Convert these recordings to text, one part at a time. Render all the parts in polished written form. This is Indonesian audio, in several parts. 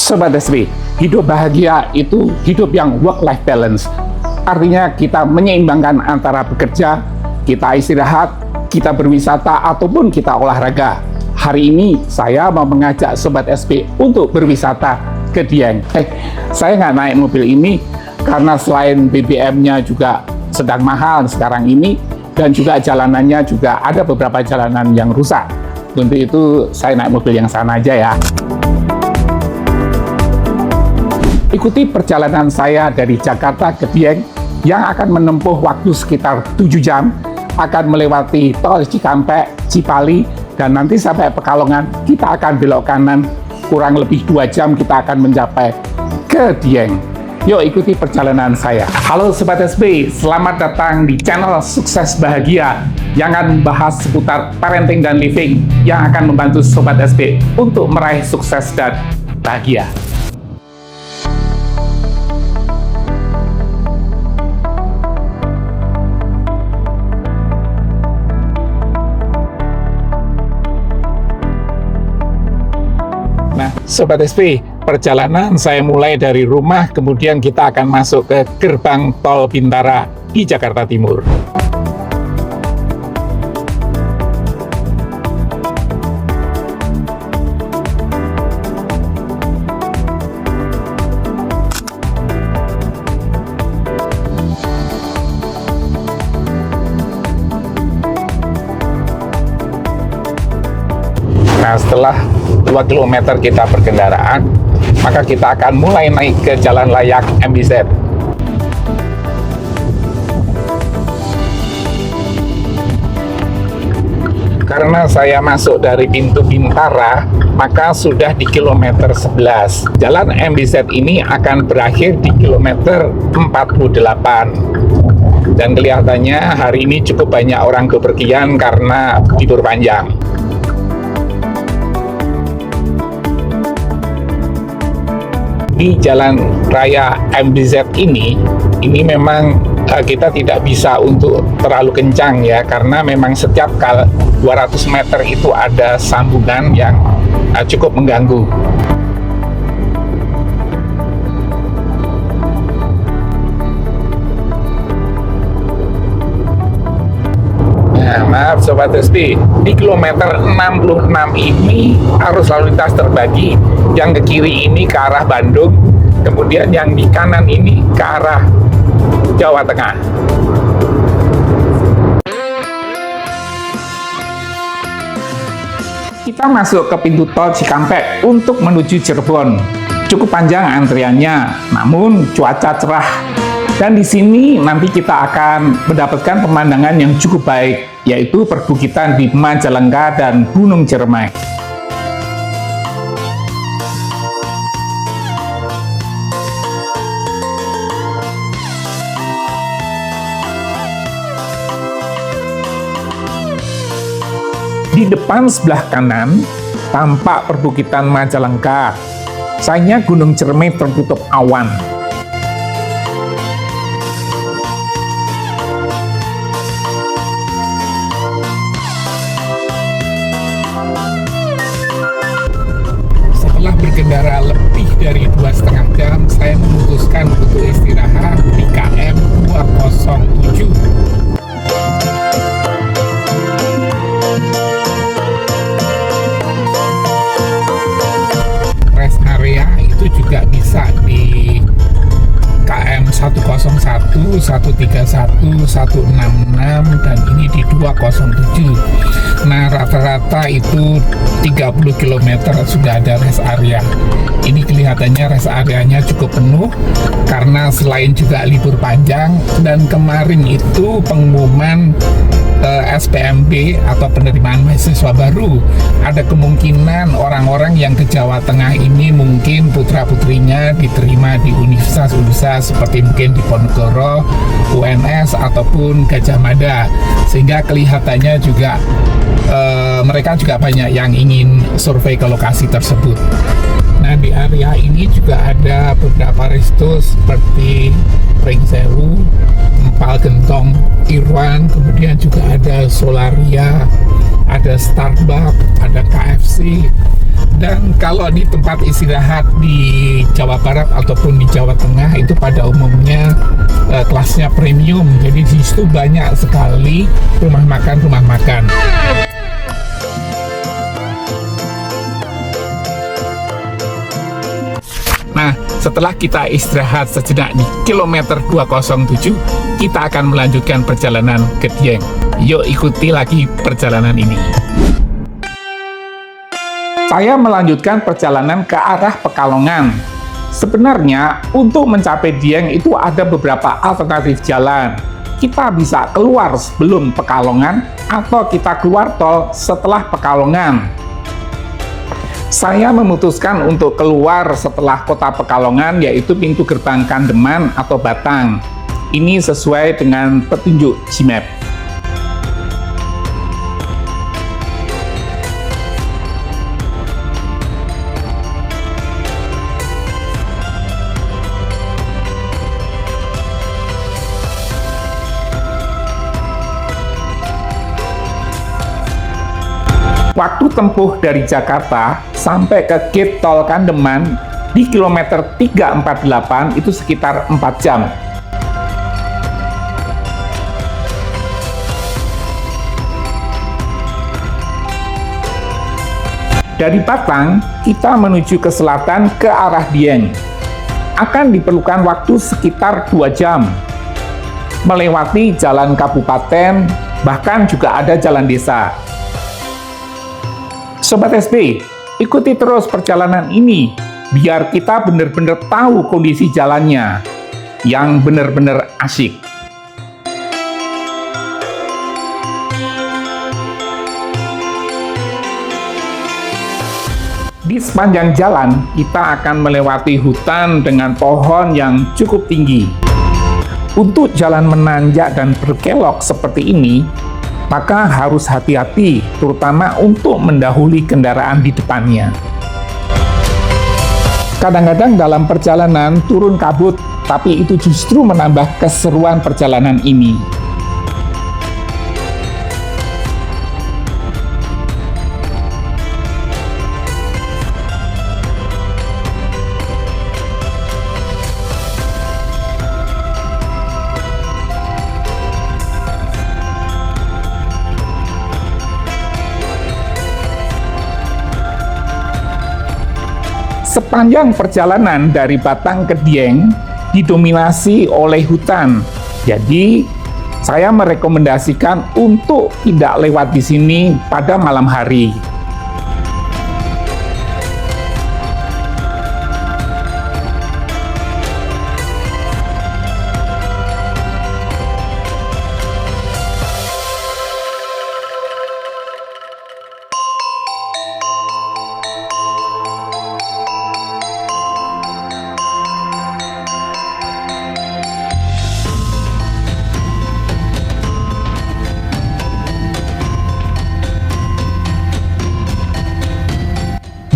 Sobat SB, hidup bahagia itu hidup yang work-life balance. Artinya kita menyeimbangkan antara bekerja, kita istirahat, kita berwisata, ataupun kita olahraga. Hari ini saya mau mengajak Sobat SB untuk berwisata ke Dieng. Saya nggak naik mobil ini karena selain BBM-nya juga sedang mahal sekarang ini, dan juga jalanannya juga ada beberapa jalanan yang rusak. Untuk itu saya naik mobil yang sana aja ya. Ikuti perjalanan saya dari Jakarta ke Dieng yang akan menempuh waktu sekitar 7 jam, akan melewati tol Cikampek, Cipali, dan nanti sampai Pekalongan kita akan belok kanan, kurang lebih 2 jam kita akan mencapai ke Dieng. Yuk ikuti perjalanan saya. Halo Sobat SB, selamat datang di channel Sukses Bahagia yang akan membahas seputar parenting dan living yang akan membantu Sobat SB untuk meraih sukses dan bahagia. Nah, Sobat SP, perjalanan saya mulai dari rumah, kemudian kita akan masuk ke gerbang tol Bintara di Jakarta Timur. Nah, setelah 2 km kita berkendaraan, maka kita akan mulai naik ke jalan layak MBZ. Karena saya masuk dari pintu Bintara, maka sudah di kilometer 11. Jalan MBZ ini akan berakhir di kilometer 48. Dan kelihatannya hari ini cukup banyak orang bepergian karena libur panjang. Di jalan raya MBZ ini memang kita tidak bisa untuk terlalu kencang ya, karena memang setiap 200 meter itu ada sambungan yang cukup mengganggu. Nah, maaf Sobat SB, di kilometer 66 ini arus lalu lintas terbagi. Yang ke kiri ini ke arah Bandung, kemudian yang di kanan ini ke arah Jawa Tengah. Kita masuk ke pintu tol Cikampek untuk menuju Cirebon. Cukup panjang antriannya, namun cuaca cerah. Dan di sini nanti kita akan mendapatkan pemandangan yang cukup baik, yaitu perbukitan di Majalengka dan Gunung Ciremai. Di depan sebelah kanan tampak perbukitan Majalengka. Sayangnya Gunung Ciremai tertutup awan. Setelah berkendara lebih dari 2,5 jam, saya memutuskan untuk istirahat di KM 207. Rest area itu juga bisa di KM 101, 131, 166, dan ini di 207. Nah, rata-rata itu 30 km sudah ada rest area. Ini kelihatannya rest areanya cukup penuh karena selain juga libur panjang, dan kemarin itu pengumuman SPMB atau penerimaan mahasiswa baru. Ada kemungkinan orang-orang yang ke Jawa Tengah ini mungkin putra-putrinya diterima di universitas-universitas seperti mungkin di Ponorogo, UNS, ataupun Gajah Mada, sehingga kelihatannya juga mereka juga banyak yang ingin survei ke lokasi tersebut. Nah, di area ini juga ada beberapa resto seperti Pring Sewu, Empal Gentong, Irwan, kemudian juga ada Solaria, ada Starbucks, ada KFC, Dan kalau di tempat istirahat di Jawa Barat ataupun di Jawa Tengah itu pada umumnya kelasnya premium, jadi di situ banyak sekali rumah makan. Nah, setelah kita istirahat sejenak di kilometer 207, kita akan melanjutkan perjalanan ke Dieng. Yuk ikuti lagi perjalanan ini. Saya melanjutkan perjalanan ke arah Pekalongan. Sebenarnya, untuk mencapai Dieng itu ada beberapa alternatif jalan. Kita bisa keluar sebelum Pekalongan, atau kita keluar tol setelah Pekalongan. Saya memutuskan untuk keluar setelah kota Pekalongan, yaitu pintu gerbang Kandeman atau Batang. Ini sesuai dengan petunjuk Gmap. Waktu tempuh dari Jakarta sampai ke gate tol Kandeman di kilometer 348 itu sekitar 4 jam. Dari Batang, kita menuju ke selatan ke arah Dieng. Akan diperlukan waktu sekitar 2 jam. Melewati jalan kabupaten, bahkan juga ada jalan desa. Sobat SB, ikuti terus perjalanan ini, biar kita benar-benar tahu kondisi jalannya, yang benar-benar asik. Di sepanjang jalan, kita akan melewati hutan dengan pohon yang cukup tinggi. Untuk jalan menanjak dan berkelok seperti ini, maka harus hati-hati, terutama untuk mendahului kendaraan di depannya. Kadang-kadang dalam perjalanan turun kabut, tapi itu justru menambah keseruan perjalanan ini. Sepanjang perjalanan dari Batang ke Dieng didominasi oleh hutan. Jadi, saya merekomendasikan untuk tidak lewat di sini pada malam hari.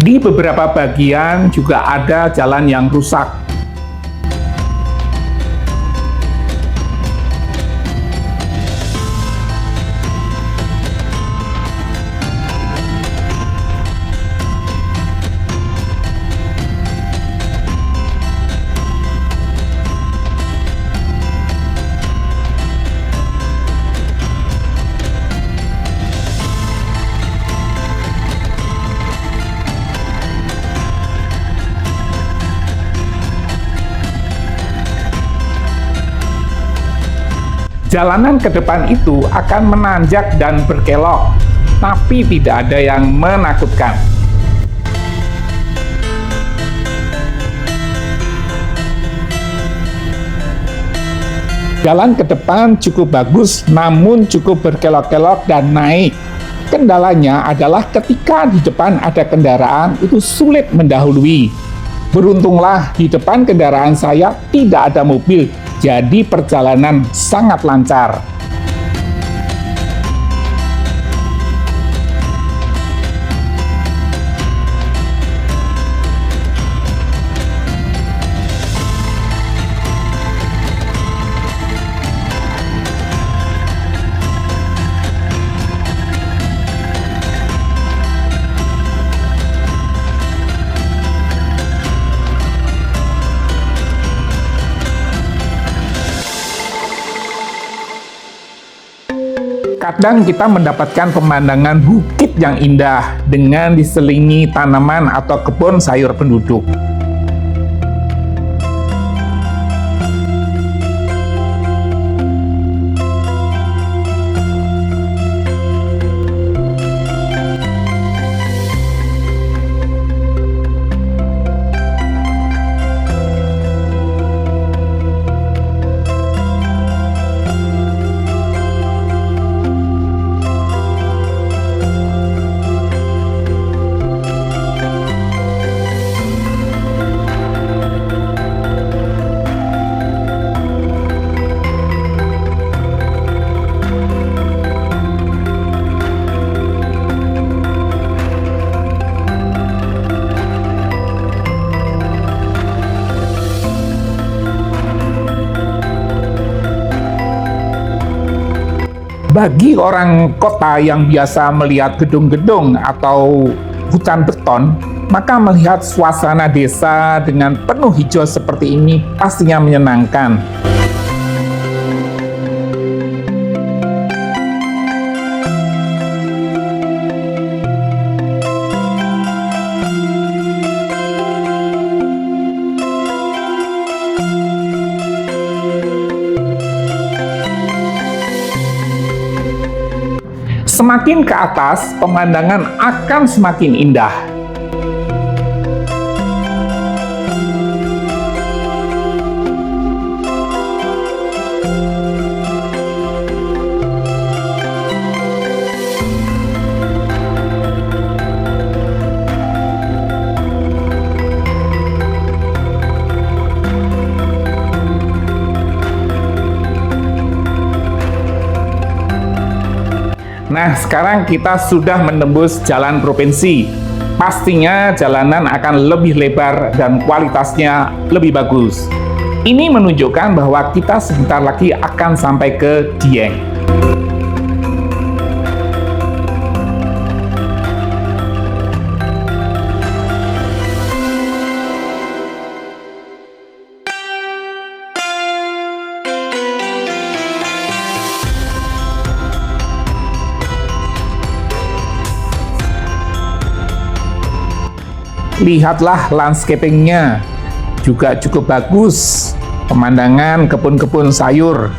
Di beberapa bagian juga ada jalan yang rusak. Jalanan ke depan itu akan menanjak dan berkelok, tapi tidak ada yang menakutkan. Jalan ke depan cukup bagus, namun cukup berkelok-kelok dan naik. Kendalanya adalah ketika di depan ada kendaraan, itu sulit mendahului. Beruntunglah di depan kendaraan saya tidak ada mobil, jadi perjalanan sangat lancar. Kadang kita mendapatkan pemandangan bukit yang indah dengan diselingi tanaman atau kebun sayur penduduk. Bagi orang kota yang biasa melihat gedung-gedung atau hutan beton, maka melihat suasana desa dengan penuh hijau seperti ini pastinya menyenangkan. Semakin ke atas, pemandangan akan semakin indah. Nah, sekarang kita sudah menembus jalan provinsi. Pastinya jalanan akan lebih lebar dan kualitasnya lebih bagus. Ini menunjukkan bahwa kita sebentar lagi akan sampai ke Dieng. Lihatlah landscaping-nya, juga cukup bagus. Pemandangan kebun-kebun sayur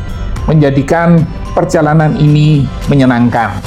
menjadikan perjalanan ini menyenangkan.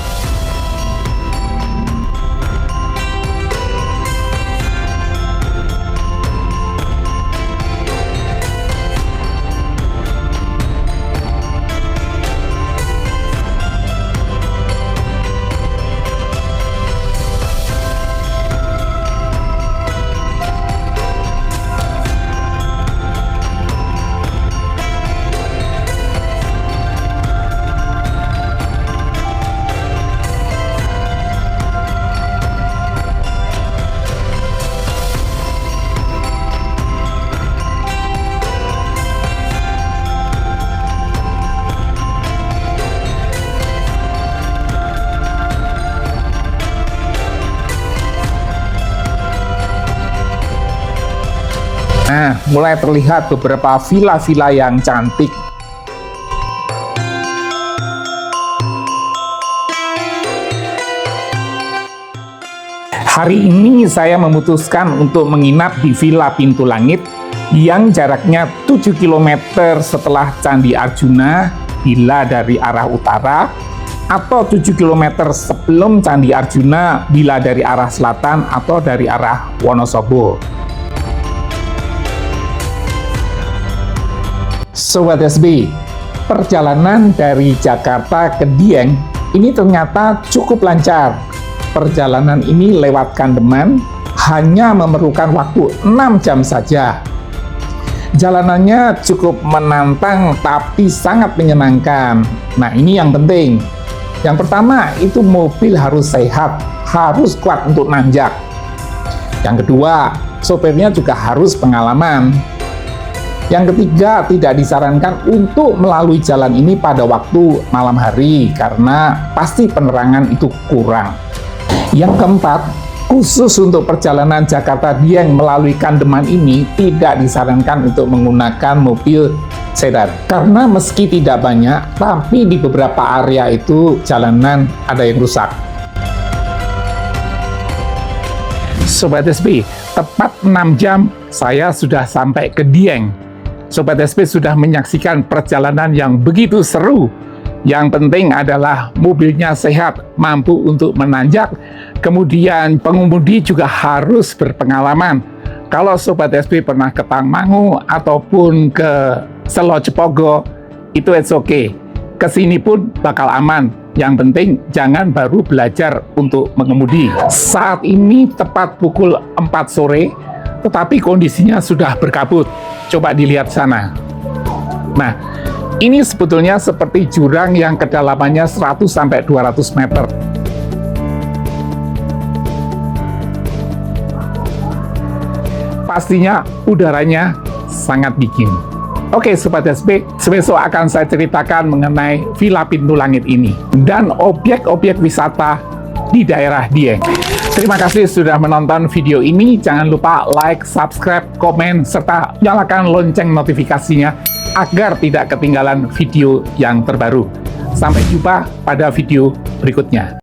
Nah, mulai terlihat beberapa villa-villa yang cantik. Hari ini saya memutuskan untuk menginap di Villa Pintu Langit yang jaraknya 7 km setelah Candi Arjuna bila dari arah utara, atau 7 km sebelum Candi Arjuna bila dari arah selatan atau dari arah Wonosobo. Sobat SB, perjalanan dari Jakarta ke Dieng ini ternyata cukup lancar. Perjalanan ini lewat Kandeman hanya memerlukan waktu 6 jam saja. Jalanannya cukup menantang tapi sangat menyenangkan. Nah, ini yang penting. Yang pertama, itu mobil harus sehat, harus kuat untuk nanjak. Yang kedua, sopirnya juga harus pengalaman. Yang ketiga, tidak disarankan untuk melalui jalan ini pada waktu malam hari karena pasti penerangan itu kurang. Yang keempat, Khusus untuk perjalanan Jakarta Dieng melalui Kandeman ini tidak disarankan untuk menggunakan mobil sedan. Karena meski tidak banyak, tapi di beberapa area itu jalanan ada yang rusak. Sobat SP, tepat 6 jam saya sudah sampai ke Dieng. Sobat SP sudah menyaksikan perjalanan yang begitu seru. Yang penting adalah mobilnya sehat, mampu untuk menanjak, kemudian pengemudi juga harus berpengalaman. Kalau Sobat SP pernah ke Tangmangu ataupun ke Selo Cepogo, itu it's okay. Kesini pun bakal aman. Yang penting jangan baru belajar untuk mengemudi. Saat ini tepat pukul 4 sore, tetapi kondisinya sudah berkabut. Coba dilihat sana. Nah, ini sebetulnya seperti jurang yang kedalamannya 100-200 meter. Pastinya udaranya sangat dingin. Oke Sobat SP, besok akan saya ceritakan mengenai Villa Pintu Langit ini dan objek-objek wisata di daerah Dieng. Terima kasih sudah menonton video ini. Jangan lupa like, subscribe, komen, serta nyalakan lonceng notifikasinya agar tidak ketinggalan video yang terbaru. Sampai jumpa pada video berikutnya.